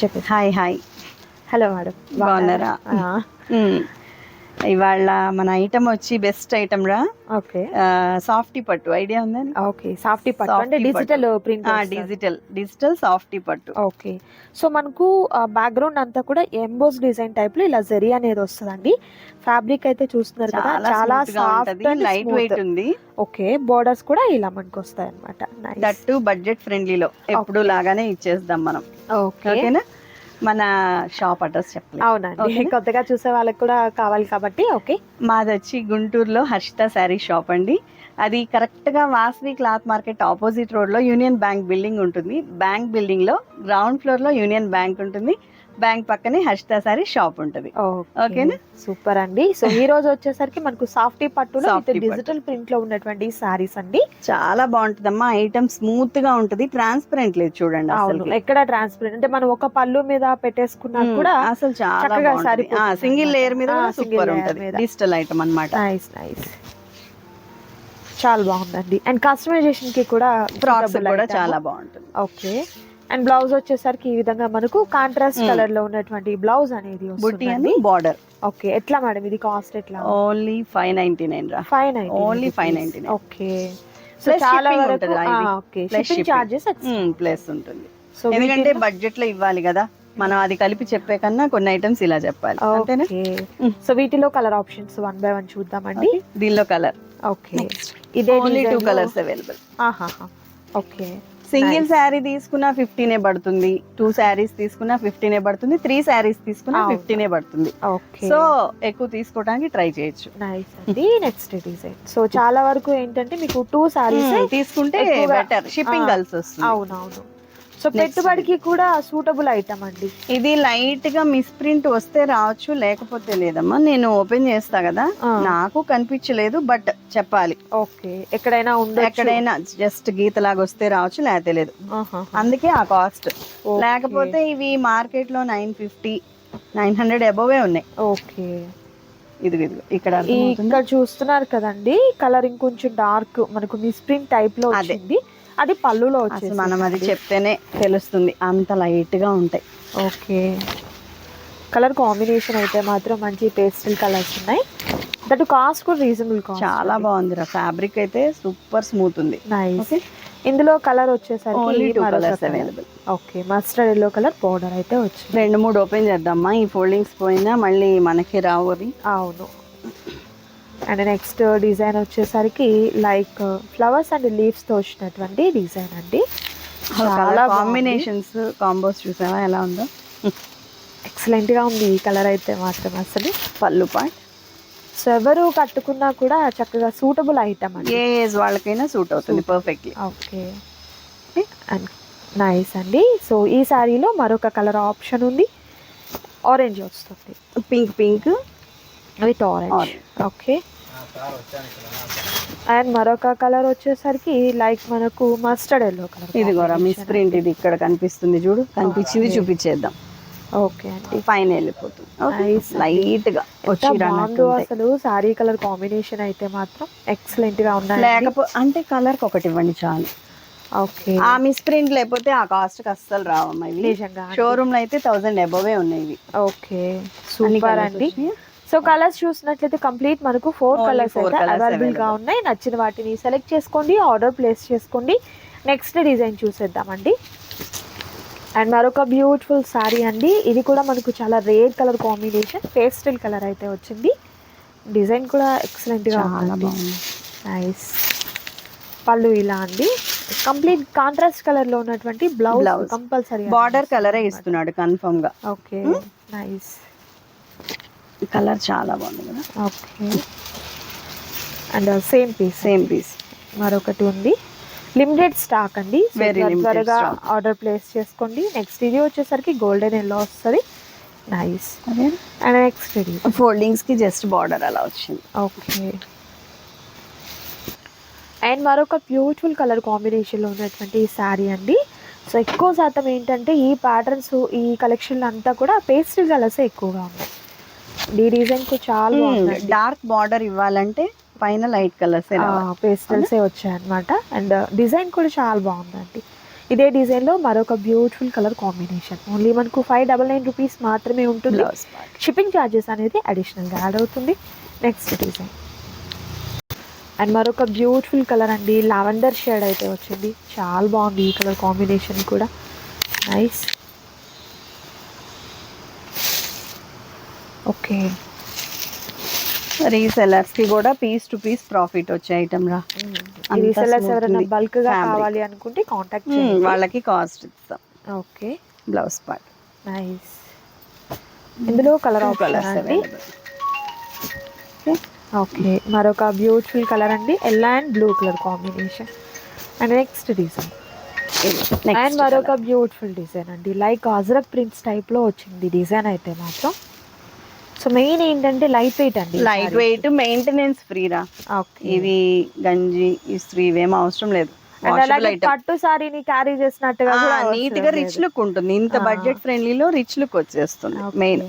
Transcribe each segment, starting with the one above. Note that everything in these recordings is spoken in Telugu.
చెప్పేసి. హాయ్ హాయ్, హలో మేడం, బాగున్నారా? ఇవాళ మన ఐటమ్ వచ్చి బెస్ట్ ఐటమ్ రా. ఓకే సాఫ్టీ పట్టు ఐడియా ఉందని. ఓకే, సాఫ్టీ పట్టు అంటే డిజిటల్ ప్రింట్. డిజిటల్ సాఫ్టీ పట్టు. ఓకే, సో మనకు బ్యాక్గ్రౌండ్ అంతా కూడా ఎంబోస్ డిజైన్ టైప్ లో ఇలా జరీ అనేది వస్తుందండి. ఫ్యాబ్రిక్ అయితే చూస్తున్నారు కదా, చాలా సాఫ్ట్ అండ్ లైట్ వెయిట్ ఉంది. ఓకే, బోర్డర్స్ కూడా ఇలా మనకు వస్తాయి అనమాట. దట్టు బడ్జెట్ ఫ్రెండ్లీలో ఎప్పుడు లాగానే ఇచ్చేద్దాం మనం. ఓకేనా? మన షాప్ అడ్రస్ చెప్పలేదు. అవునండి, కొత్తగా చూసే వాళ్ళకి కూడా కావాలి కాబట్టి. ఓకే, మాది వచ్చి గుంటూరులో హర్షిత శారీ షాప్ అండి. అది కరెక్ట్గా వాసవి క్లాత్ మార్కెట్ ఆపోజిట్ రోడ్లో యూనియన్ బ్యాంక్ బిల్డింగ్ ఉంటుంది. బ్యాంక్ బిల్డింగ్లో గ్రౌండ్ ఫ్లోర్లో యూనియన్ బ్యాంక్ ఉంటుంది. బ్యాంక్ పక్కనే హర్షిత శారీ షాప్ ఉంటుంది. ఓకేనా? సూపర్ అండి. సో ఈ రోజు వచ్చేసరికి మనకు సాఫ్టీ పట్టులో డిజిటల్ ప్రింట్ లో ఉన్నటువంటి సారీస్ అండి. చాలా బాగుంటుందమ్మా. ఐటమ్ స్మూత్ గా ఉంటుంది, ట్రాన్స్పరెంట్ లేదు చూడండి. అవును, ఎక్కడ ట్రాన్స్పరెంట్ అంటే మనం ఒక పళ్ళు మీద పెట్టేసుకున్నా కూడా అసలు చాలా సింగిల్ లేయర్ మీద సూపర్ ఉంటుంది. డిజిటల్ ఐటమ్ అన్నమాట. నైస్ నైస్, చాలా బాగుందండి. అండ్ కస్టమైజేషన్ కి కూడా ఫ్రాక్స్ కూడా చాలా బాగుంటుంది. ఓకే, అండ్ బ్లౌజ్ వచ్చేసరికి ఈ విధంగా మనకు కాంట్రాస్ట్ కలర్ లో ఉన్నటువంటి బ్లౌజ్ అనేది వస్తుంది. బార్డర్. ఓకే, ఎట్లా మేడం ఇది కాస్ట్ ఎట్లా? ఓన్లీ 599 రా. 599 ఓన్లీ 599. ఓకే, సో చాలా వరకు ఓకే షిప్పింగ్ చార్జెస్ ప్లస్ ఉంటుంది. సో ఎందుకంటే బడ్జెట్ లో ఇవ్వాలి కదా మనం, అది కలిపి చెప్పే కన్నా కొన్ని ఐటమ్స్ ఇలా చెప్పాలి. అంతేనా? సో వీటిలో కలర్ ఆప్షన్స్ 1 by 1 చూద్దామండి. దీనిలో కలర్ ఓకే, ఇదే only 2 colours available. Okay, single sari తీసుకున్నా 15 పడుతుంది, 2 శారీస్ తీసుకున్నా 15 పడుతుంది, 3 శారీస్ తీసుకున్నా 15 పడుతుంది. సో ఎక్కువ తీసుకోవడానికి ట్రై చేయొచ్చు. నైస్ అండి. Next design. సో చాలా వరకు ఏంటంటే మీకు 2 శారీస్ తీసుకుంటే బెటర్, షిప్పింగ్ కలిసి వస్తుంది. అవునవును, సో పెట్టుబడికి కూడా సూటబుల్ ఐటమ్ అండి. ఇది లైట్ గా మిస్ప్రింట్ వస్తే రావచ్చు, లేకపోతే లేదమ్మా. నేను ఓపెన్ చేస్తా కదా, నాకు కనిపించలేదు బట్ చెప్పాలి. ఓకే, ఎక్కడైనా ఎక్కడైనా జస్ట్ గీతలాగా వస్తే రావచ్చు, లేకపోతే లేదు. అందుకే ఆ కాస్ట్. లేకపోతే ఇవి మార్కెట్ లో 950 900 అబోవే ఉన్నాయి. ఓకే, ఇది ఇక్కడ చూస్తున్నారు కదండి, కలర్ ఇంకొంచెం డార్క్ మనకు మిస్ప్రింట్ టైప్ లో వచ్చింది. అది పళ్ళులో వచ్చేసి మనం అది చెప్తేనే తెలుస్తుంది, అంత లైట్ గా ఉంటాయి. ఓకే, కలర్ కాంబినేషన్ అయితే మాత్రం మంచి పేస్టల్ కలర్స్ ఉన్నాయి. దట్ కాస్ట్ కూడా రీజనబుల్ కాస్ట్. చాలా బాగుంది రా, ఫ్యాబ్రిక్ అయితే సూపర్ స్మూత్ ఉంది. నైస్. ఇందులో కలర్ వచ్చేసరికి 2 colours available. Okay, mustard yellow colour border అయితే వచ్చింది. 2-3 ఓపెన్ చేద్దామా, ఈ ఫోల్డింగ్స్ పోయినా మళ్ళీ మనకి రావు అవి. అవును. అండ్ నెక్స్ట్ డిజైన్ వచ్చేసరికి లైక్ ఫ్లవర్స్ అండ్ లీవ్స్ తో వచ్చినటువంటి డిజైన్ అండి. చాలా కాంబినేషన్స్, కాంబోస్ చూసావా ఎలా ఉందో? ఎక్సలెంట్ గా ఉంది ఈ కలర్ అయితే మాత్రం. అసలు పళ్ళు పార్ట్. సో ఎవరు కట్టుకున్నా కూడా చక్కగా సూటబుల్ ఐటమ్ అండి, ఏ ఏజ్ వాళ్ళకైనా సూట్ అవుతుంది పర్ఫెక్ట్లీ. ఓకే, అండ్ నైస్ అండి. సో ఈ శారీలో మరొక కలర్ ఆప్షన్ ఉంది, ఆరెంజ్ వస్తుంది. Pink with orange. Okay, and మరొక కలర్ వచ్చేసరికి లైక్ మనకు మస్టర్డ్ ఎల్లో కలర్. ఇది కూడా మిస్ ప్రింట్, ఇది ఇక్కడ కనిపిస్తుంది చూడు, కనిపించింది చూపించేద్దాం. ఓకే అండి, పైన వెళ్ళిపోతుంది లైట్ గా వచ్చి. అసలు సారీ కలర్ కాంబినేషన్ అయితే మాత్రం ఎక్సలెంట్ గా ఉన్నాయి. లేకపోతే అంటే కలర్ ఒకటి ఇవ్వండి చాలు. ఓకే, ఆ మిస్ ప్రింట్ లేకపోతే ఆ కాస్ట్ కి అస్సలు రావమ్మా ఇవి. నిజంగా షోరూమ్ లో అయితే 1000 అబోవే ఉన్నాయి ఇవి. ఓకే, సూపర్ అండి. సో కలర్స్ చూసినట్లయితే కంప్లీట్ మనకు 4 కలర్స్ అయితే అవైలబుల్ గా ఉన్నాయి. నచ్చిన వాటిని సెలెక్ట్ చేసుకోండి, ఆర్డర్ ప్లేస్ చేసుకోండి. నెక్స్ట్ డిజైన్ చూసేద్దామండి. అండ్ మరొక బ్యూటిఫుల్ సారీ అండి. ఇది కూడా మనకు చాలా rare colour combination, pastel colour అయితే వచ్చింది. డిజైన్ కూడా ఎక్సలెంట్ గా ఉంది. నైస్. పళ్ళు ఇలా అండి, కంప్లీట్ కాంట్రాస్ట్ కలర్ లో ఉన్నటువంటి బ్లౌజ్ కంపల్సరీ. బార్డర్ కలరే ఇస్తున్నాడు కన్ఫర్మ్ గా. Okay, nice. కలర్ చాలా బాగుంది కదా. ఓకే, అండ్ సేమ్ పీస్ మరొకటి ఉంది. లిమిటెడ్ స్టాక్ అండి, త్వరగా ఆర్డర్ ప్లేస్ చేసుకోండి. నెక్స్ట్ ఇది వచ్చేసరికి గోల్డెన్ ఎల్లో వస్తుంది. నైస్. అండ్ నెక్స్ట్ ఫోల్డింగ్స్ కి జస్ట్ బార్డర్ అలా వచ్చింది. ఓకే, అండ్ మరొక బ్యూటిఫుల్ కలర్ కాంబినేషన్లో ఉన్నటువంటి ఈ శారీ అండి. సో ఎక్కువ శాతం ఏంటంటే ఈ ప్యాటర్న్స్, ఈ కలెక్షన్లు అంతా కూడా పేస్టల్ కలర్స్ ఎక్కువగా ఉన్నాయి. ఈ డిజైన్ కు చాలా డార్క్ బార్డర్ ఇవ్వాలంటే పైన లైట్ కలర్స్ పేస్టల్సే వచ్చాయి అనమాట. అండ్ డిజైన్ కూడా చాలా బాగుందండి. ఇదే డిజైన్లో మరొక బ్యూటిఫుల్ కలర్ కాంబినేషన్. ఓన్లీ మనకు 599 రూపీస్ మాత్రమే ఉంటుంది. Blouse part. షిప్పింగ్ ఛార్జెస్ అనేది అడిషనల్గా యాడ్ అవుతుంది. నెక్స్ట్ డిజైన్ అండ్ మరొక బ్యూటిఫుల్ కలర్ అండి, లావెండర్ షేడ్ అయితే వచ్చింది. చాలా బాగుంది ఈ కలర్ కాంబినేషన్ కూడా, నైస్. ఓకే, రీసెల్లర్స్ కి కూడా పీస్ టు పీస్ ప్రాఫిట్ వచ్చే ఐటమ్ రా. రీసెల్లర్స్ ఎవరైనా బల్క్ గా కావాలి అనుకుంటే కాంటాక్ట్ చేయండి, వాళ్ళకి కాస్ట్ ఇస్తాం. Okay, blouse part. నైస్. ఇందులో కలర్ ఆప్షన్ అండి. ఓకే, మరొక బ్యూటిఫుల్ కలర్ అండి, yellow and blue colour combination. And next design and మరొక బ్యూటిఫుల్ డిజైన్ అండి, లైక్ అజరక్ ప్రింట్స్ టైప్ లో వచ్చింది డిజైన్ అయితే మాత్రం. సో మెయిన్ ఏంటంటే లైట్ వెయిట్ అండి, లైట్ వెయిట్, మెయింటెనెన్స్ ఫ్రీ రా. ఇది గంజి ఇస్త్రీ ఇవేం అవసరం లేదు. పట్టు సారీని క్యారీ చేసినట్టుగా నీట్ గా రిచ్ లుక్ ఉంటుంది. ఇంత బడ్జెట్ ఫ్రెండ్లీలో రిచ్ లుక్ వచ్చేస్తుంది. మెయిన్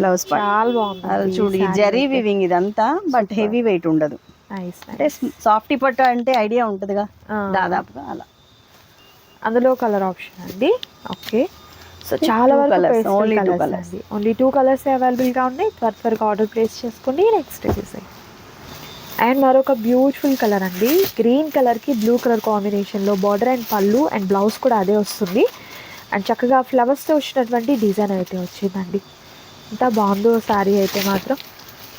బ్లౌజ్ పార్ట్ చాలా బాగుంది. చూడు, ఈ జరీ వివింగ్ ఇదంతా, బట్ హెవీ వెయిట్ ఉండదు. అంటే సాఫ్టీ పట్టు అంటే ఐడియా ఉంటుందిగా దాదాపుగా అలా. అందులో కలర్ ఆప్షన్ అండి. ఓకే, సో చాలా వరకు ఓన్లీ 2 కలర్స్ అవైలబుల్గా ఉన్నాయి. త్వరగా ఆర్డర్ ప్లేస్ చేసుకోండి. నెక్స్ట్ డిజైన్ అండ్ మరొక బ్యూటిఫుల్ కలర్ అండి, గ్రీన్ కలర్కి బ్లూ కలర్ కాంబినేషన్లో బార్డర్ అండ్ పళ్ళు అండ్ బ్లౌజ్ కూడా అదే వస్తుంది. అండ్ చక్కగా ఫ్లవర్స్తో వచ్చినటువంటి డిజైన్ అయితే వచ్చిందండి. ఎంత బాగుందో శారీ అయితే మాత్రం.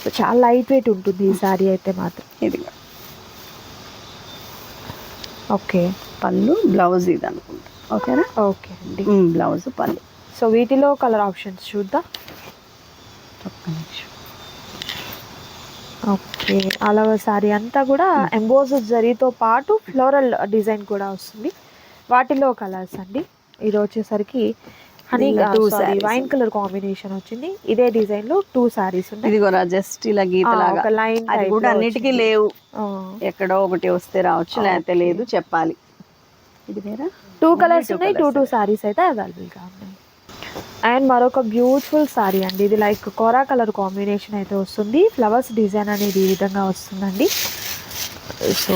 సో చాలా లైట్ వెయిట్ ఉంటుంది ఈ శారీ అయితే మాత్రం. ఇది ఓకే, పళ్ళు బ్లౌజ్ ఇది అనుకుంటా. ఓకేనా? ఓకే అండి, బ్లౌజ్ పళ్ళు. సో వీటిలో కలర్ ఆప్షన్స్ చూద్దాం. ఓకే, ఆల్ ఓవర్ సారీ అంతా కూడా ఎంబోజ్డ్ జరీతో పాటు ఫ్లోరల్ డిజైన్ కూడా వస్తుంది. వాటిలో కలర్స్ అండి, ఇది వచ్చేసరికి హనీ వైన్ కలర్ కాంబినేషన్ వచ్చింది. ఇదే డిజైన్ లో 2 సారీస్ ఉన్నాయి. ఇది కూడా జస్ట్ ఇలా గీతలాగా, ఒక లైన్ అది కూడా అన్నిటికీ లేవు, ఎక్కడో ఒకటి వస్తే రావచ్చు, లేకపోతే లేదు చెప్పాలి. ఇది వేరా 2 కలర్స్ ఉన్నాయి. 2 సారీస్ అయితే అవైలబుల్ గా ఉన్నాయి. అండ్ మరొక బ్యూటిఫుల్ సారీ అండి, ఇది లైక్ కోరా కలర్ కాంబినేషన్ అయితే వస్తుంది. ఫ్లవర్స్ డిజైన్ అనేది ఈ విధంగా వస్తుందండి. సో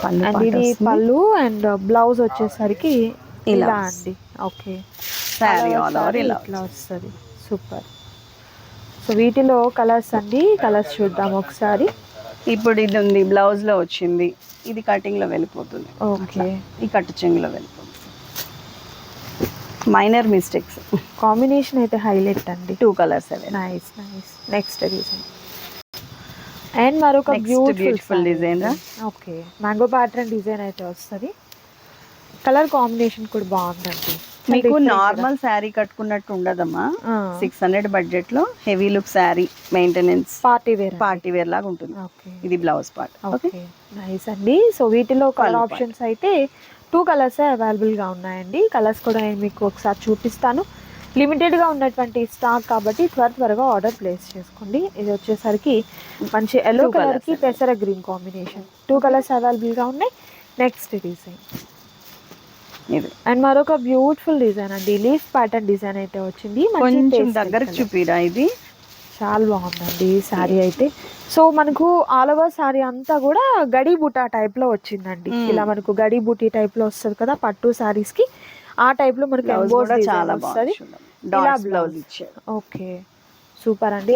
అండ్ ఇది పళ్ళు అండ్ బ్లౌజ్ వచ్చేసరికి ఇలా అండి. ఓకే, సారీ ఆల్ ఓవర్ ఇలా వస్తుంది. సూపర్. సో వీటిలో కలర్స్ అండి, కలర్స్ చూద్దాం ఒకసారి. ఇప్పుడు ఇది ఉంది, బ్లౌజ్ లో వచ్చింది, ఇది కటింగ్ లో వెళ్ళిపోతుంది. ఓకే, ఈ కట్టు చెంగులో వెళ్ళిపోతుంది. Minor mistakes. కాంబినేషన్ అయితే హైలైట్ అండి. 2 కలర్స్ అవే. Nice nice. Next design and మరొక beautiful design. Okay, mango pattern design అయితే వస్తుంది. కలర్ కాంబినేషన్ కూడా బాగుందండి. మీకు నార్మల్ శారీ కట్టుకున్నట్టు ఉండదమ్మా. 600 బడ్జెట్ లో heavy look sari, maintenance, party wear లాగా ఉంటుంది. ఇది బ్లౌజ్ పార్ట్. ఓకే, నైస్ అండి. సో వీటిలో కలర్ ఆప్షన్స్ అయితే 2 కలర్స్ అవైలబుల్ గా ఉన్నాయండి. కలర్స్ కూడా నేను మీకు ఒకసారి చూపిస్తాను. లిమిటెడ్ గా ఉన్నటువంటి స్టాక్ కాబట్టి త్వరగా ఆర్డర్ ప్లేస్ చేసుకోండి. ఇది వచ్చేసరికి మంచి ఎల్లో కలర్ కి పెసర గ్రీన్ కాంబినేషన్. 2 కలర్స్ అవైలబుల్ గా ఉన్నాయి. నెక్స్ట్ డిజైన్ అండ్ మరొక బ్యూటిఫుల్ డిజైన్ అండి, లీఫ్ ప్యాటర్న్ డిజైన్ అయితే వచ్చింది. కొంచెం దగ్గరకు చూపిరా, ఇది చాలా బాగుందండి ఈ శారీ అయితే. సో మనకు ఆల్ ఓవర్ శారీ అంతా కూడా గడి బుటా టైప్ లో వచ్చిందండి. ఇలా మనకు గడి బుటీ టైప్ లో వస్తుంది కదా పట్టు శారీస్ కి, ఆ టైప్ లో మనకి చాలా వస్తుంది. ఓకే, సూపర్ అండి.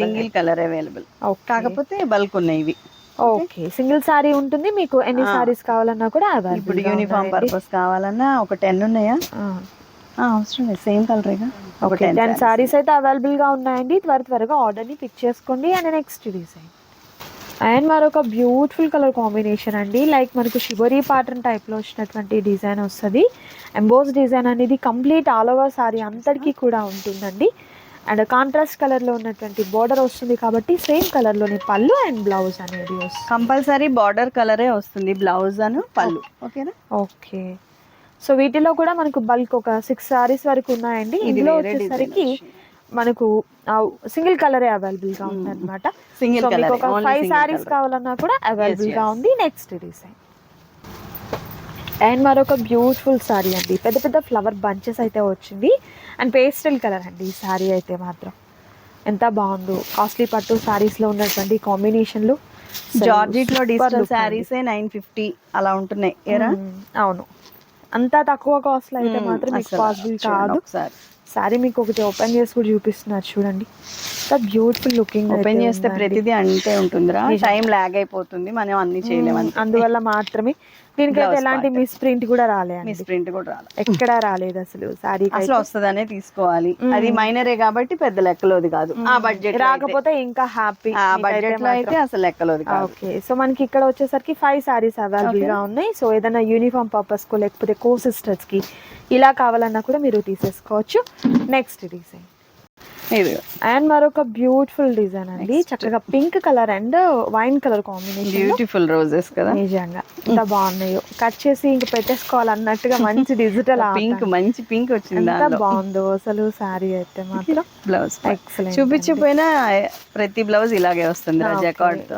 సింగిల్ కలర్ అవైలబుల్, కాకపోతే బల్క్ ఉన్నాయి ఇవి. ఓకే, సింగిల్ సారీ ఉంటుంది. మీకు ఎన్ని సారీస్ కావాలన్నా కూడా అవైలబుల్. ఇప్పుడు యూనిఫామ్ పర్పస్ కావాలన్నా ఒక 10 ఉన్నాయా? అవసరం లేదు, సేమ్ కలరేగా. ఒక 10 సారీస్ అయితే అవైలబుల్ గా ఉన్నాయండి. త్వరగా ఆర్డర్ ని పిక్ చేసుకోండి. అండ్ నెక్స్ట్ డిజైన్ అండ్ మరొక బ్యూటిఫుల్ కలర్ కాంబినేషన్ అండి, లైక్ మనకు షిబోరీ ప్యాటర్న్ టైప్ లో వచ్చినటువంటి డిజైన్ వస్తుంది. ఎంబోస్ డిజైన్ అనేది కంప్లీట్ ఆల్ ఓవర్ సారీ అంతటికీ కూడా ఉంటుందండి. అండ్ కాంట్రాస్ట్ కలర్ లో ఉన్నటువంటి బార్డర్ వస్తుంది కాబట్టి సేమ్ కలర్ లోని పళ్ళు అండ్ బ్లౌజ్ అనేది వస్తుంది. కంపల్సరీ బార్డర్ కలరే వస్తుంది, బ్లౌజ్ అను పళ్ళు. ఓకేనా? ఓకే, సో వీటిలో కూడా మనకు బల్క్ ఒక 6 సారీస్ వరకు ఉన్నాయండి. ఇందులో వచ్చేసరికి మనకు సింగిల్ కలరే అవైలబుల్ గా ఉంది అనమాట. సింగిల్ కలర్ ఒక 5 సారీస్ కావాలన్నా కూడా అవైలబుల్ గా ఉంది. నెక్స్ట్ డిజైన్ అండ్ మరొక బ్యూటిఫుల్ సారీ అండి, పెద్ద ఫ్లవర్ బంచెస్ అయితే వచ్చింది. అండ్ పేస్టల్ కలర్ అండి ఈ సారీ అయితే మాత్రం. ఎంత బాగుందో, కాస్ట్లీ పట్టు సారీస్ లో ఉన్నటువంటి కాంబినేషన్లు. జార్జెట్ లో డిజిటల్ సారీస్ 950 అలా ఉంటున్నాయి. అవును, అంతా తక్కువ కాస్ట్ లో అయితే మాత్రం మీకు పాసిబుల్ కాదు. సారీ మీకు ఒకటి ఓపెన్ చేసి కూడా చూపిస్తున్నారు చూడండి, బ్యూటిఫుల్ లుకింగ్. ఓపెన్ చేస్తే ప్రతిదీ అంటే ఉంటుందిరా, టైం లాగ్ అయిపోతుంది, మనం అన్ని చేయలేము. అందువల్ల మాత్రమే దీనికైతే ఎలాంటి మిస్ ప్రింట్ కూడా రాలేదు. మిస్ ప్రింట్ కూడా రాలేదు, ఎక్కడా రాలేదు అసలు. సారీ అసలు వస్తుందనే తీసుకోవాలి. అది మైనరే కాబట్టి పెద్ద లెక్కలోది కాదు. ఆ బడ్జెట్ రాకపోతే ఇంకా హ్యాపీ. ఆ బడ్జెట్ లో అయితే అసలు లెక్కలోది కాదు. ఓకే, సో మనకి ఇక్కడ వచ్చేసరికి 5 సారీస్ అవైలబుల్ గా ఉన్నాయి. సో ఏదైనా యూనిఫామ్ పర్పస్ కు లేకపోతే కో సిస్టర్స్ కి ఇలా కావాలన్నా కూడా మీరు తీసేసుకోవచ్చు. నెక్స్ట్ డిజైన్ అండ్ మరొక బ్యూటిఫుల్ డిజైన్ అండి, చక్కగా pink colour and wine colour combination. Beautiful roses కదా, నిజంగా ఎంత బాగున్నాయో. కట్ చేసి ఇంక పెట్టేసుకోవాలన్నట్టుగా మంచి డిజిటల్ పింక్, మంచి పింక్ వచ్చింది. ఎంత బాగుందో అసలు సారీ అయితే మాత్రం. Blouse excellent. చూపించిపోయినా ప్రతి బ్లౌజ్ ఇలాగే వస్తుంది, జకార్డ్ తో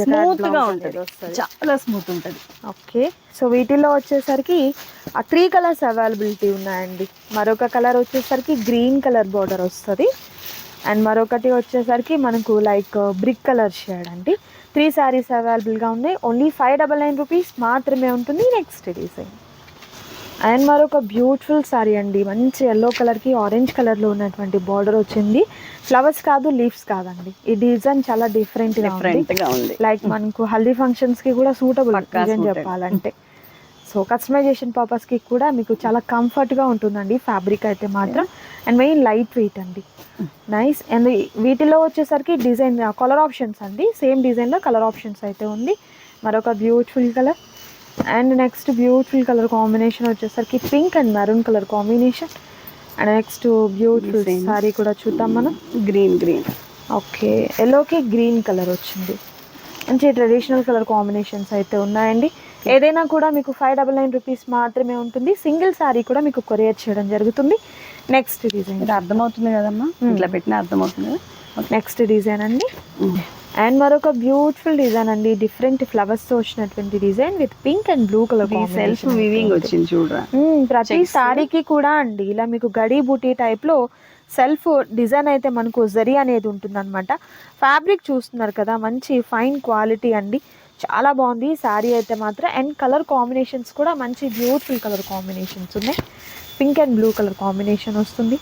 స్మూత్ గా ఉంటుంది, చాలా స్మూత్ ఉంటుంది. ఓకే, సో వీటిలో వచ్చేసరికి 3 కలర్స్ అవైలబిలిటీ ఉన్నాయండి. మరొక కలర్ వచ్చేసరికి గ్రీన్ కలర్ బార్డర్ వస్తుంది అండ్ మరొకటి వచ్చేసరికి మనకు లైక్ బ్రిక్ కలర్ షేడ్ అండి. 3 సారీస్ అవైలబుల్గా ఉన్నాయి. ఓన్లీ 599 రూపీస్ మాత్రమే ఉంటుంది. నెక్స్ట్ డిజైన్ అండ్ మరొక బ్యూటిఫుల్ సారీ అండి, మంచి ఎల్లో కలర్కి ఆరెంజ్ కలర్లో ఉన్నటువంటి బార్డర్ వచ్చింది. ఫ్లవర్స్ కాదు, లీవ్స్ కాదండి. ఈ డిజైన్ చాలా డిఫరెంట్గా ఉంది. లైక్ మనకు హల్దీ ఫంక్షన్స్కి కూడా సూటబుల్ డిజైన్ చెప్పాలంటే. సో కస్టమైజేషన్ పర్పస్కి కూడా మీకు చాలా కంఫర్ట్గా ఉంటుందండి ఫ్యాబ్రిక్ అయితే మాత్రం. అండ్ మెయిన్ లైట్ వెయిట్ అండి, నైస్. అండ్ వీటిలో వచ్చేసరికి డిజైన్ కలర్ ఆప్షన్స్ అండి, సేమ్ డిజైన్లో కలర్ ఆప్షన్స్ అయితే ఉంది. మరొక beautiful colour and next beautiful colour combination వచ్చేసరికి pink and maroon colour combination. And next beautiful sari కూడా చూద్దాం మనం. గ్రీన్ ఓకే, ఎల్లోకి గ్రీన్ కలర్ వచ్చింది. మంచి ట్రెడిషనల్ కలర్ కాంబినేషన్స్ అయితే ఉన్నాయండి. ఏదైనా కూడా మీకు 599 రూపీస్ మాత్రమే ఉంటుంది. సింగిల్ సారీ కూడా మీకు కొరియర్ చేయడం జరుగుతుంది. నెక్స్ట్ డిజైన్ అర్థమవుతుంది కదమ్మా, ఇట్లా పెట్టిన అర్థమవుతుంది కదా. నెక్స్ట్ డిజైన్ అండి అండ్ మరొక బ్యూటిఫుల్ డిజైన్ అండి, డిఫరెంట్ ఫ్లవర్స్ తో వచ్చినటువంటి design with pink and blue colour self weaving వచ్చింది చూడరా. ప్రతి సారీకి కూడా అండి ఇలా మీకు గడి బూటీ టైప్ లో సెల్ఫ్ డిజైన్ అయితే మనకు జరీ అనేది ఉంటుంది అనమాట. ఫ్యాబ్రిక్ చూస్తున్నారు కదా, మంచి ఫైన్ క్వాలిటీ అండి, చాలా బాగుంది సారీ అయితే మాత్రం. అండ్ కలర్ కాంబినేషన్స్ కూడా మంచి బ్యూటిఫుల్ కలర్ కాంబినేషన్స్ ఉన్నాయి. Pink and blue colour combination వస్తుంది.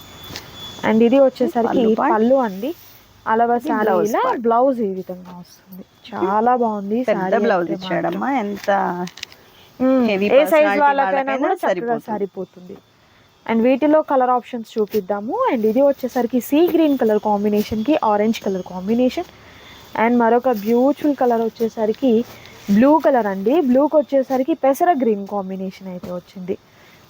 అండ్ ఇది వచ్చేసరికి పళ్ళు అండి, అలవా సారీలా బ్లౌజ్ ఈ విధంగా వస్తుంది. చాలా బాగుంది బ్లౌజ్ ఇచ్చాడమ్మా, ఎంత ఏ సైజ్ వాళ్ళకైనా కూడా చక్కగా సరిపోతుంది. అండ్ వీటిలో కలర్ ఆప్షన్స్ చూపిద్దాము. అండ్ ఇది వచ్చేసరికి సీ గ్రీన్ కలర్ కాంబినేషన్కి ఆరెంజ్ కలర్ కాంబినేషన్. అండ్ మరొక బ్యూటిఫుల్ కలర్ వచ్చేసరికి బ్లూ కలర్ అండి, బ్లూకి వచ్చేసరికి పెసర గ్రీన్ కాంబినేషన్ అయితే వచ్చింది.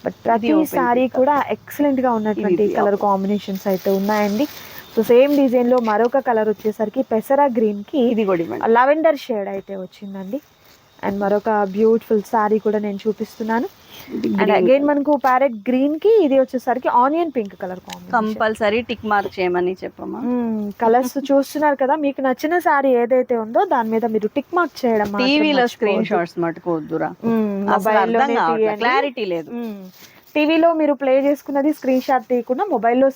బట్ ప్రతి సారీ కూడా ఎక్సలెంట్గా ఉన్నటువంటి కలర్ కాంబినేషన్స్ అయితే ఉన్నాయండి. సో సేమ్ డిజైన్లో మరొక కలర్ వచ్చేసరికి పెసర గ్రీన్కి లెవెండర్ షేడ్ అయితే వచ్చిందండి. అండ్ మరొక బ్యూటిఫుల్ సారీ కూడా నేను చూపిస్తున్నాను. అండ్ అగైన్ మనకు ప్యారెట్ గ్రీన్ కి ఇది వచ్చేసరికి onion pink colour compulsory tick mark చేయమని చెప్పమ్మా. కలర్స్ చూస్తున్నారు కదా, మీకు నచ్చిన సారీ ఏదైతే ఉందో దాని మీద మీరు టిక్ మార్క్ చేయడం. టీవీలో స్క్రీన్ షాట్స్ మట్టుకోవద్దురా, క్లారిటీ లేదు. టీవీలో మీరు ప్లే చేసుకున్నది స్క్రీన్ షాట్ తీయకుండా మొబైల్లో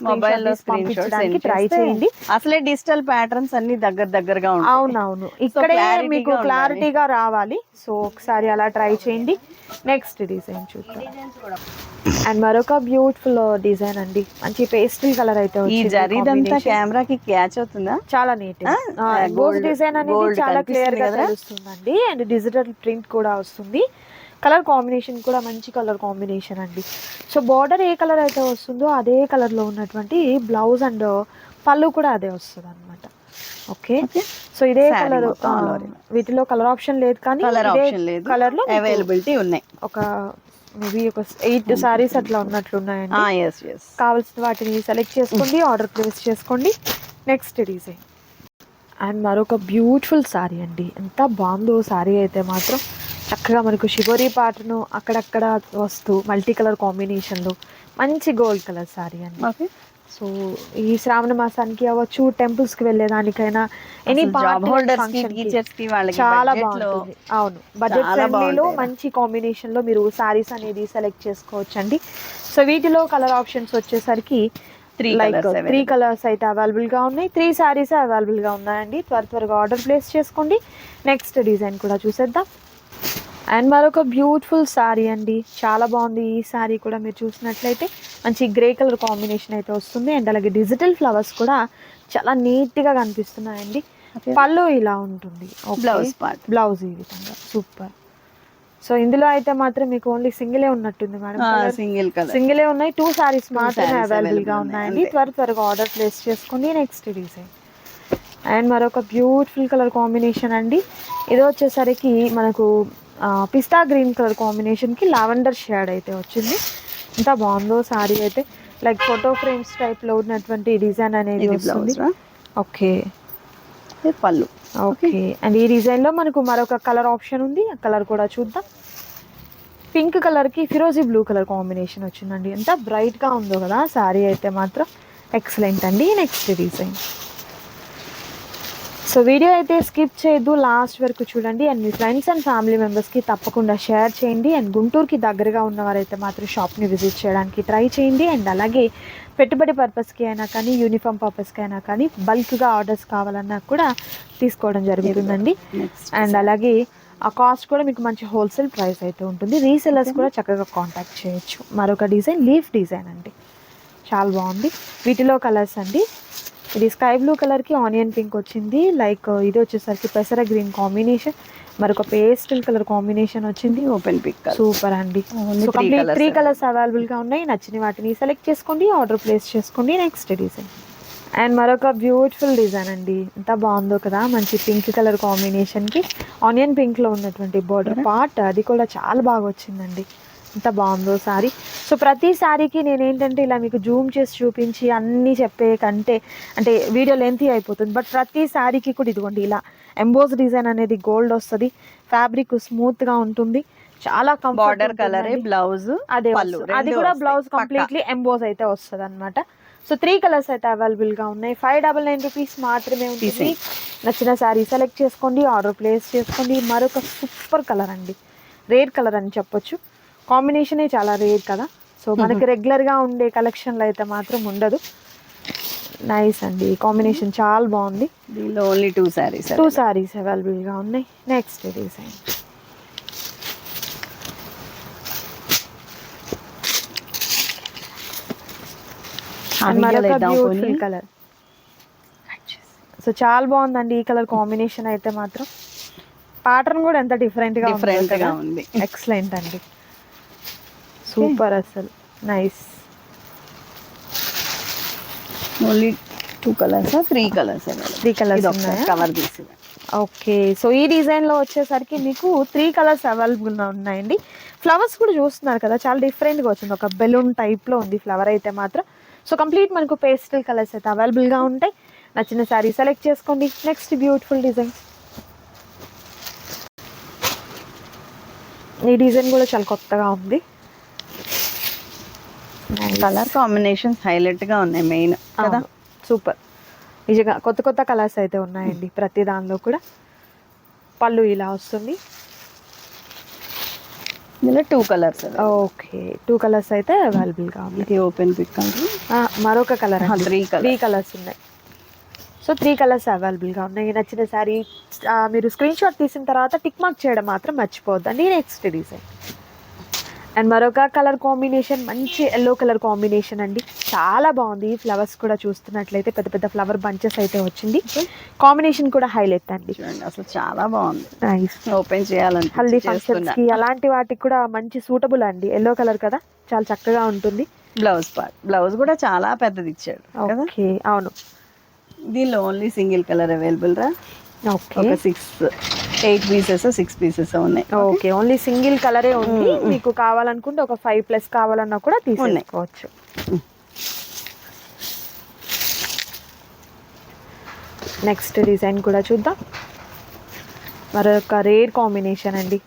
పంపించడానికి ట్రై చేయండి. అసలే డిజిటల్ ప్యాటర్న్స్ అన్ని దగ్గరగా ఉంటాయి. అవునవును, ఇక్కడే మీకు క్లారిటీగా రావాలి. సో ఒకసారి అలా ట్రై చేయండి. నెక్స్ట్ డిజైన్ చూద్దాం. అండ్ మరొక బ్యూటిఫుల్ డిజైన్ అండి, మంచి పేస్టల్ కలర్ అయితే వచ్చింది. కెమెరాకి క్యాచ్ అవుతుందా? చాలా నీట్ గోల్డ్ డిజైన్ అనేది చాలా క్లియర్ గా తెలుస్తుందండి. అండ్ డిజిటల్ ప్రింట్ కూడా వస్తుంది. కలర్ కాంబినేషన్ కూడా మంచి కలర్ కాంబినేషన్ అండి. సో బార్డర్ ఏ కలర్ అయితే వస్తుందో అదే కలర్లో ఉన్నటువంటి బ్లౌజ్ అండ్ పళ్ళు కూడా అదే వస్తుంది అనమాట. ఓకే, సో ఇదే కలర్. వీటిలో కలర్ ఆప్షన్ లేదు కానీ కలర్ లో అవైలబిలిటీ ఉన్నాయి. ఒక మేబీ ఒక 8 సారీస్ అట్లా ఉన్నట్లున్నాయండి. కావాల్సిన వాటిని సెలెక్ట్ చేసుకోండి, ఆర్డర్ ప్లేస్ చేసుకోండి. నెక్స్ట్ డిజైన్ అండ్ మరొక బ్యూటిఫుల్ సారీ అండి, ఎంత బాగుందో సారీ అయితే మాత్రం. చక్కగా మనకు షిబోరీ ప్యాటర్న్ అక్కడక్కడ వస్తూ మల్టీ కలర్ కాంబినేషన్లో మంచి గోల్డ్ కలర్ సారీ అండి. సో ఈ శ్రావణ మాసానికి అవ్వచ్చు, టెంపుల్స్కి వెళ్ళేదానికైనా ఎనీ చాలా బాగుంటుంది. అవును, బడ్జెట్ ఫ్రెండ్లీలో మంచి కాంబినేషన్లో మీరు సారీస్ అనేది సెలెక్ట్ చేసుకోవచ్చు అండి. సో వీటిలో కలర్ ఆప్షన్స్ వచ్చేసరికి 3 కలర్స్ అయితే అవైలబుల్గా ఉన్నాయి. 3 సారీస్ అవైలబుల్గా ఉన్నాయండి. త్వరగా ఆర్డర్ ప్లేస్ చేసుకోండి. నెక్స్ట్ డిజైన్ కూడా చూసేద్దాం. అండ్ మరొక బ్యూటిఫుల్ శారీ అండి, చాలా బాగుంది ఈ శారీ కూడా. మీరు చూసినట్లయితే మంచి గ్రే కలర్ కాంబినేషన్ అయితే వస్తుంది. అండ్ అలాగే డిజిటల్ ఫ్లవర్స్ కూడా చాలా నీట్గా కనిపిస్తున్నాయండి. పళ్ళు ఇలా ఉంటుంది, బ్లౌజ్ ఈ విధంగా. సూపర్. సో ఇందులో అయితే మాత్రం మీకు ఓన్లీ సింగిలే ఉన్నట్టుంది మేడం, సింగిలే ఉన్నాయి. 2 సారీస్ మాత్రమే అవైలబుల్ గా ఉన్నాయండి. త్వరగా ఆర్డర్ ప్లేస్ చేసుకోండి. నెక్స్ట్ డిజైన్ అండ్ మరొక బ్యూటిఫుల్ కలర్ కాంబినేషన్ అండి. ఇది వచ్చేసరికి మనకు పిస్తా గ్రీన్ కలర్ కాంబినేషన్ కి లావెండర్ షేడ్ అయితే వచ్చింది. ఎంత బాగుందో సారీ అయితే, లైక్ ఫోటో ఫ్రేమ్స్ టైప్ లో ఉన్నటువంటి డిజైన్ అనేది వస్తుంది. ఓకే, పళ్ళు. ఓకే, అండ్ ఈ డిజైన్ లో మనకు మరొక కలర్ ఆప్షన్ ఉంది, ఆ కలర్ కూడా చూద్దాం. పింక్ కలర్ కి ఫిరోజీ బ్లూ కలర్ కాంబినేషన్ వచ్చిందండి. ఎంత బ్రైట్ గా ఉందో కదా సారీ అయితే మాత్రం. ఎక్సలెంట్ అండి. Next design. సో వీడియో అయితే స్కిప్ చేయొద్దు, లాస్ట్ వరకు చూడండి. And me friends and family మెంబర్స్కి తప్పకుండా షేర్ చేయండి. అండ్ గుంటూరుకి దగ్గరగా ఉన్నవారైతే మాత్రం షాప్ని విజిట్ చేయడానికి ట్రై చేయండి. అండ్ అలాగే పెట్టుబడి పర్పస్కి అయినా కానీ, యూనిఫామ్ పర్పస్కి అయినా కానీ, బల్క్గా ఆర్డర్స్ కావాలన్నా కూడా తీసుకోవడం జరుగుతుందండి. అండ్ అలాగే ఆ కాస్ట్ కూడా మీకు మంచి హోల్సేల్ ప్రైస్ అయితే ఉంటుంది. రీసెలర్స్ కూడా చక్కగా కాంటాక్ట్ చేయొచ్చు. మరొక డిజైన్ లీఫ్ డిజైన్ అండి, చాలా బాగుంది. వీటిలో కలర్స్ అండి, ఇది స్కై బ్లూ కలర్కి ఆనియన్ పింక్ వచ్చింది. లైక్ ఇది వచ్చేసరికి పెసర గ్రీన్ కాంబినేషన్, మరొక పేస్టల్ కలర్ కాంబినేషన్ వచ్చింది. Open pic. సూపర్ అండి. సో కంప్లీట్ 3 కలర్స్ అవైలబుల్గా ఉన్నాయి. నచ్చిన వాటిని సెలెక్ట్ చేసుకోండి, ఆర్డర్ ప్లేస్ చేసుకోండి. నెక్స్ట్ డిజైన్ అండ్ మరొక బ్యూటిఫుల్ డిజైన్ అండి, ఎంత బాగుందో కదా. మంచి పింక్ కలర్ కాంబినేషన్కి ఆనియన్ పింక్లో ఉన్నటువంటి బోర్డర్ పార్ట్ అది కూడా చాలా బాగా వచ్చిందండి. ఎంత బాగుందో సారీ. సో ప్రతి సారీకి నేను ఏంటంటే ఇలా మీకు జూమ్ చేసి చూపించి అన్నీ చెప్పే కంటే అంటే వీడియో లెంతీ అయిపోతుంది. బట్ ప్రతి సారీకి కూడా ఇదిగోండి ఇలా ఎంబోస్ డిజైన్ అనేది గోల్డ్ వస్తుంది. ఫ్యాబ్రిక్ స్మూత్గా ఉంటుంది, చాలా బార్డర్ కలర్ బ్లౌజ్ అదే, అది కూడా బ్లౌజ్ కంప్లీట్లీ ఎంబోస్ అయితే వస్తుంది అనమాట. సో 3 కలర్స్ అయితే అవైలబుల్గా ఉన్నాయి. 599 రూపీస్ మాత్రమే ఉంటుంది. నచ్చిన శారీ సెలెక్ట్ చేసుకోండి, ఆర్డర్ ప్లేస్ చేసుకోండి. మరొక సూపర్ కలర్ అండి, రేర్ కలర్ అని చెప్పొచ్చు. కాంబినేషనే చాలా రేర్ కదా. సో మనకి రెగ్యులర్గా ఉండే కలెక్షన్లో అయితే మాత్రం ఉండదు. నైస్ అండి, కాంబినేషన్ చాలా బాగుంది. దీనిలో ఓన్లీ 2 సారీస్ అవైలబుల్గా ఉన్నాయి. నెక్స్ట్ డిజైన్ మరొక బ్యూటిఫుల్ కలర్. సో చాలా బాగుందండి ఈ కలర్ కాంబినేషన్ అయితే మాత్రం. ప్యాటర్న్ కూడా ఎంత డిఫరెంట్ గా ఉంది. ఎక్సలెంట్ అండి, సూపర్ అసలు. నైస్. ఓన్లీ 2 కలర్స్ 3 కలర్స్ ఉన్నాయా? కవర్ తీసి. ఓకే, సో ఈ డిజైన్ లో వచ్చేసరికి మీకు 3 కలర్స్ అవైలబుల్ ఉన్నాయండి. ఫ్లవర్స్ కూడా చూస్తున్నారు కదా, చాలా డిఫరెంట్ గా వచ్చింది. ఒక బెలూన్ టైప్ లో ఉంది ఫ్లవర్ అయితే మాత్రం. సో కంప్లీట్ మనకు పేస్టల్ కలర్స్ అయితే అవైలబుల్ గా ఉంటాయి. నచ్చిన శారీ సెలెక్ట్ చేసుకోండి. Next beautiful design. ఈ డిజైన్ కూడా చాలా కొత్తగా ఉంది. కలర్ కాంబినేషన్స్ హైలైట్ గా ఉన్నాయి మెయిన్ కదా. సూపర్, నిజంగా కొత్త కలర్స్ అయితే ఉన్నాయండి ప్రతి దానిలో కూడా. పళ్ళు ఇలా వస్తుంది. ఇందులో 2 కలర్స్. ఓకే, 2 కలర్స్ అయితే అవైలబుల్ గా ఉంది. ఇది ఓపెన్ పిక్ అండి. మరొక కలర్ 3 కలర్స్ ఉన్నాయి. సో 3 కలర్స్ అవైలబుల్ గా ఉన్నాయి. నచ్చిన శారీ మీరు స్క్రీన్ షాట్ తీసిన తర్వాత టిక్ మార్క్ చేయడం మాత్రం మర్చిపోవద్దండి. నెక్స్ట్ డిజైన్ అండ్ మరొక కలర్ కాంబినేషన్, మంచి ఎల్లో కలర్ కాంబినేషన్ అండి, చాలా బాగుంది. ఫ్లవర్స్ కూడా చూస్తున్నట్లయితే పెద్ద పెద్ద ఫ్లవర్ బంచెస్ అయితే వచ్చింది. కాంబినేషన్ కూడా హైలైట్ అండి, అసలు చాలా బాగుంది. నైస్. ఓపెన్ చేయాలంటే హల్దీ ఫంక్షన్స్ కి అలాంటి వాటికి కూడా మంచి సూటబుల్ అండి. ఎల్లో కలర్ కదా, చాలా చక్కగా ఉంటుంది. బ్లౌజ్ కూడా చాలా పెద్దది ఇచ్చాడు. ఓకే, అవును. దీనిలో ఓన్లీ సింగిల్ కలర్ అవైలబుల్ రా. ఓకే, 8 పీసెస్ 6 పీసెస్ ఉన్నాయి. ఓకే, ఓన్లీ సింగిల్ కలరే ఉంది. మీకు కావాలనుకుంటే ఒక 5+ కావాలన్నా కూడా తీసుకోవచ్చు. నెక్స్ట్ డిజైన్ కూడా చూద్దాం. మరొక రేర్ కాంబినేషన్ అండి,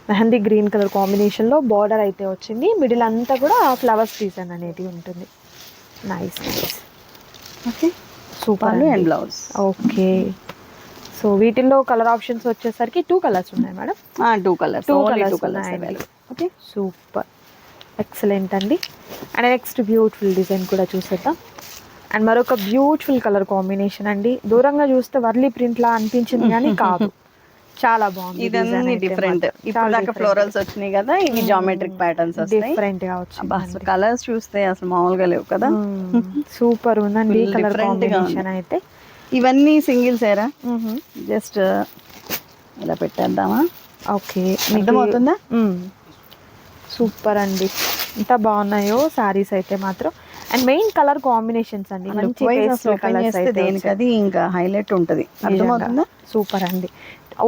మెహందీ గ్రీన్ కలర్ కాంబినేషన్లో బార్డర్ అయితే వచ్చింది. మిడిల్ అంతా కూడా ఫ్లవర్స్ డిజైన్ అనేది ఉంటుంది. Nice. Okay, super. And blouse. Okay, so వీటిల్లో కలర్ ఆప్షన్స్ వచ్చేసరికి 2 కలర్స్ ఉన్నాయి madam. 2 colours okay, super, excellent అండి. అండ్ నెక్స్ట్ బ్యూటిఫుల్ డిజైన్ కూడా చూసేద్దాం. అండ్ మరొక బ్యూటిఫుల్ కలర్ కాంబినేషన్ అండి. దూరంగా చూస్తే వర్లీ ప్రింట్లా అనిపించింది కానీ కాదు, చాలా బాగుంది. ఇదన్నీ డిఫరెంట్. ఇప్పుడు దాకా ఫ్లోరల్స్ వచ్చినాయి కదా, ఇవి జామెట్రిక్ ప్యాటర్న్స్ వస్తాయి. డిఫరెంట్ గా వచ్చింది. కలర్స్ చూస్తే అసలు మామూలుగా లేవు కదా, సూపర్ ఉందండి Full కలర్ different గా కాంబినేషన్ అయితే. ఇవన్నీ సింగిల్స్ ఏరా, జస్ట్ ఇలా పెట్టేద్దామా? ఓకే, అర్థమవుతుందా? సూపర్ అండి, ఎంత బాగున్నాయో సారీస్ అయితే మాత్రం. అండ్ మెయిన్ కలర్ కాంబినేషన్స్ అండి, మంచి పేస్టల్ కలర్స్ అయితే దేనికది ఇంకా హైలైట్ ఉంటది. అర్థమవుతుందా? సూపర్ అండి.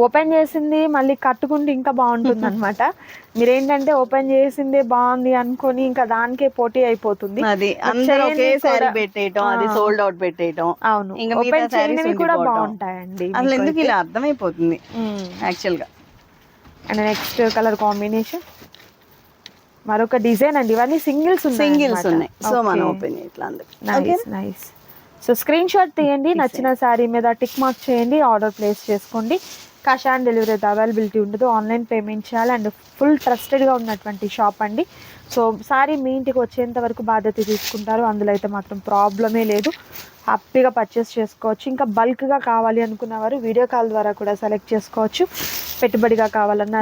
ఓపెన్ చేసింది మళ్ళీ కట్టుకుంటే ఇంకా బాగుంటుంది అనమాట. మీరేంటంటే ఓపెన్ చేసిందే బాగుంది అనుకొని ఇంకా దానికే పోటీ అయిపోతుంది. అది అందరూ ఒకేసారి పెట్టేయటం, అది సోల్డ్ అవుట్ పెట్టేయటం. అవును, ఇంకా ఓపెన్ చేయనివి కూడా బాగుంటాయండి. అసలు ఎందుకు ఇలా అర్థమైపోతుంది యాక్చువల్ గా. అండ్ నెక్స్ట్ కలర్ కాంబినేషన్ మరొక డిజైన్ అండి. ఇవన్నీ సింగిల్స్ ఉన్నాయి. సో మనం ఓపెన్ ఇట్లా నైస్. సో స్క్రీన్ షాట్ తీయండి, నచ్చిన శారీ మీద టిక్ మార్క్ చేయండి, ఆర్డర్ ప్లేస్ చేసుకోండి. క్యాష్ ఆన్ డెలివరీ అయితే అవైలబిలిటీ ఉండదు, ఆన్లైన్ పేమెంట్ చేయాలి. అండ్ ఫుల్ ట్రస్టెడ్గా ఉన్నటువంటి షాప్ అండి. సో శారీ మీ ఇంటికి వచ్చేంత వరకు బాధ్యత తీసుకుంటారు, అందులో అయితే మాత్రం ప్రాబ్లమే లేదు. హ్యాపీగా పర్చేస్ చేసుకోవచ్చు. ఇంకా బల్క్గా కావాలి అనుకున్నవారు వీడియో కాల్ ద్వారా కూడా సెలెక్ట్ చేసుకోవచ్చు. పెట్టుబడిగా కావాలన్నా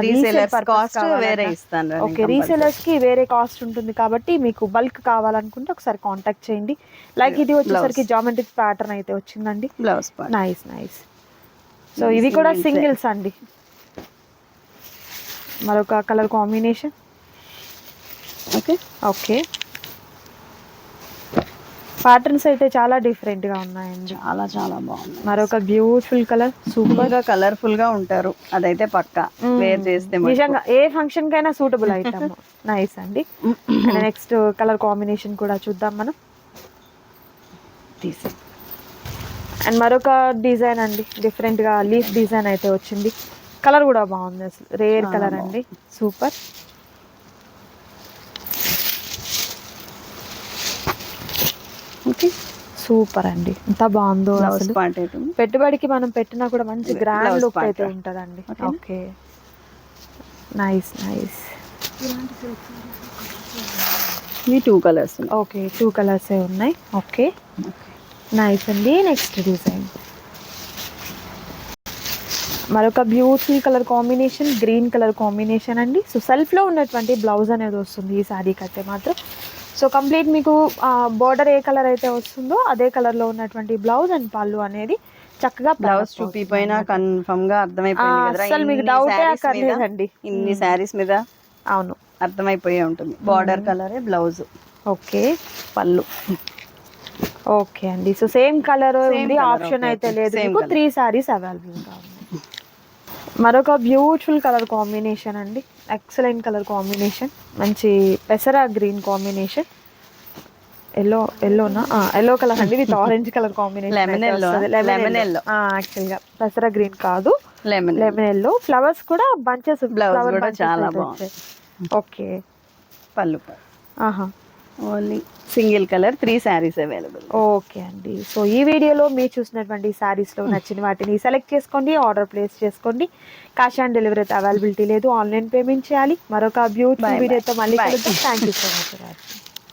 ఓకే, రీసేలర్స్కి వేరే కాస్ట్ ఉంటుంది కాబట్టి మీకు బల్క్ కావాలనుకుంటే ఒకసారి కాంటాక్ట్ చేయండి. లైక్ ఇది వచ్చేసరికి జామెట్రిక్ ప్యాటర్న్ అయితే వచ్చిందండి. నైస్. సో ఇవి కూడా సింగిల్స్ అండి. మరొక కలర్ కాంబినేషన్. ఓకే, ప్యాటర్న్స్ అయితే చాలా డిఫరెంట్ గా ఉన్నాయండి, చాలా బాగుంది. మరొక బ్యూటిఫుల్ కలర్, సూపర్ గా కలర్ఫుల్ గా ఉంటారు, అదైతే పక్కా వేర్ చేస్తే నిజంగా ఏ ఫంక్షన్ కైనా సూటబుల్ ఐటమ్. నైస్ అండి. నెక్స్ట్ కలర్ కాంబినేషన్ కూడా చూద్దాం మనం. అండ్ మరొక డిజైన్ అండి, డిఫరెంట్ గా లీఫ్ డిజైన్ అయితే వచ్చింది. కలర్ కూడా బాగుంది, అసలు రేర్ కలర్ అండి, సూపర్. సూపర్ అండి, ఎంత బాగుందో అసలు. పెట్టుబడికి మనం పెట్టినా కూడా మంచి గ్రాండ్ లుక్ అయితే ఉంటదండి. Okay, nice. ఈ 2 కలర్స్. ఓకే, 2 కలర్స్ ఉన్నాయి. ఓకే, నైస్ అండి. నెక్స్ట్ డిజైన్ మరొక beautiful colour combination, green colour combination అండి. సో సెల్ఫ్లో ఉన్నటువంటి బ్లౌజ్ అనేది వస్తుంది ఈ శారీకి అయితే మాత్రం. సో కంప్లీట్ మీకు బోర్డర్ ఏ కలర్ అయితే వస్తుందో అదే కలర్లో ఉన్నటువంటి బ్లౌజ్ అండ్ పళ్ళు అనేది చక్కగా బ్లౌజ్ చూపిపోయినా కన్ఫర్మ్ గా అర్థమైపోయింది. అసలు మీకు డౌటే అక్కర్లేదండి, ఇన్ని శారీస్ మీద అవును అర్థమైపోయే ఉంటుంది. బార్డర్ కలరే బ్లౌజ్. ఓకే, పళ్ళు. ఓకే అండి. సో సేమ్ కలర్ ఉంది, ఆప్షన్ అయితే లేదు. మీకు 3 సారీస్ అవైలబుల్గా ఉన్నాయి. మరొక బ్యూటిఫుల్ కలర్ కాంబినేషన్ అండి, ఎక్సలెంట్ కలర్ కాంబినేషన్, మంచి పెసరా గ్రీన్ కాంబినేషన్. ఎల్లో కలర్ అండి with orange colour combination. Lemon yellow యాక్చువల్గా పెసరా గ్రీన్ కాదు, లెమన్ ఎల్లో. ఫ్లవర్స్ కూడా బంచెస్, ఫ్లవర్ చాలా బాగుంది. ఓకే, పళ్ళు only single colour, 3 saris available. Okay అండి. సో ఈ వీడియోలో మీరు చూసినటువంటి శారీస్లో నచ్చిన వాటిని సెలెక్ట్ చేసుకోండి, ఆర్డర్ ప్లేస్ చేసుకోండి. క్యాష్ ఆన్ డెలివరీ అయితే అవైలబిలిటీ లేదు, ఆన్లైన్ పేమెంట్ చేయాలి. మరొక బ్యూటిఫుల్ వీడియోతో మళ్ళీ కలుద్దాం. Thank you so much.